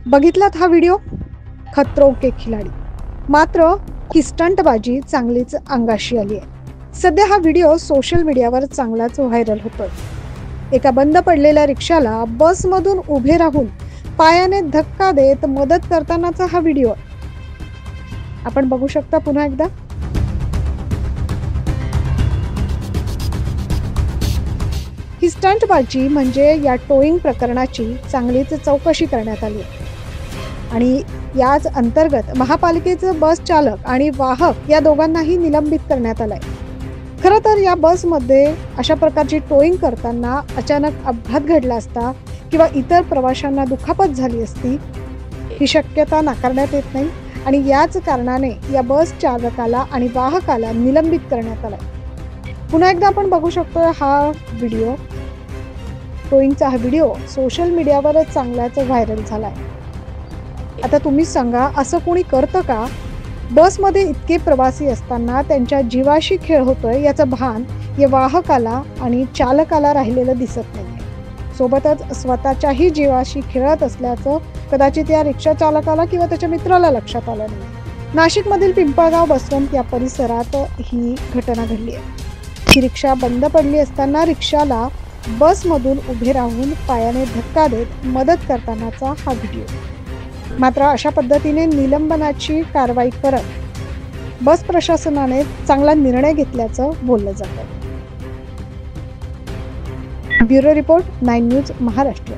बघितलात हा व्हिडिओ? खतरों के खिलाडी. मात्र ही स्टंटबाजी चांगलीच अंगाशी आली आहे. सध्या हा व्हिडिओ सोशल मीडियावर चांगलाच व्हायरल होतोय. एका बंद पडलेल्या रिक्षाला बसमधून उभे राहून पायाने धक्का देत मदत करतानाचा हा व्हिडिओ आपण बघू शकता पुन्हा एकदा. ही स्टंटबाजी म्हणजे या टोईंग प्रकरणाची चांगलीच चौकशी करण्यात आली आणि याच अंतर्गत महापालिकेचे बस चालक आणि वाहक या दोघांनाही निलंबित करण्यात आलंय. खरं तर या बसमध्ये अशा प्रकारची टोईंग करताना अचानक अपघात घडला असता किंवा इतर प्रवाशांना दुखापत झाली असती ही शक्यता नाकारण्यात येत नाही आणि याच कारणाने या बस चालकाला आणि वाहकाला निलंबित करण्यात आलंय. पुन्हा एकदा आपण बघू शकतो हा व्हिडिओ. टोईंगचा हा व्हिडिओ सोशल मीडियावर चांगलाच व्हायरल झालाय. आता तुम्हीच सांगा, असं कोणी करतं का? बसमध्ये इतके प्रवासी असताना त्यांच्या जीवाशी खेळ होतोय याचं भान या वाहकाला आणि चालकाला राहिलेलं दिसत नाही. सोबतच स्वतःच्याही जीवाशी खेळत असल्याचं कदाचित या रिक्षा चालकाला किंवा त्याच्या मित्राला लक्षात आलं नाही. नाशिकमधील पिंपळगाव बसवंत या परिसरात ही घटना घडली आहे. ही रिक्षा बंद पडली असताना रिक्षाला बसमधून उभे राहून पायाने धक्का देत मदत करतानाचा हा व्हिडिओ. मात्र अशा पद्धतीने निलंबनाची कारवाई करत बस प्रशासनाने चांगला निर्णय घेतल्याचं बोललं जातं. Bureau report 9 news Maharashtra.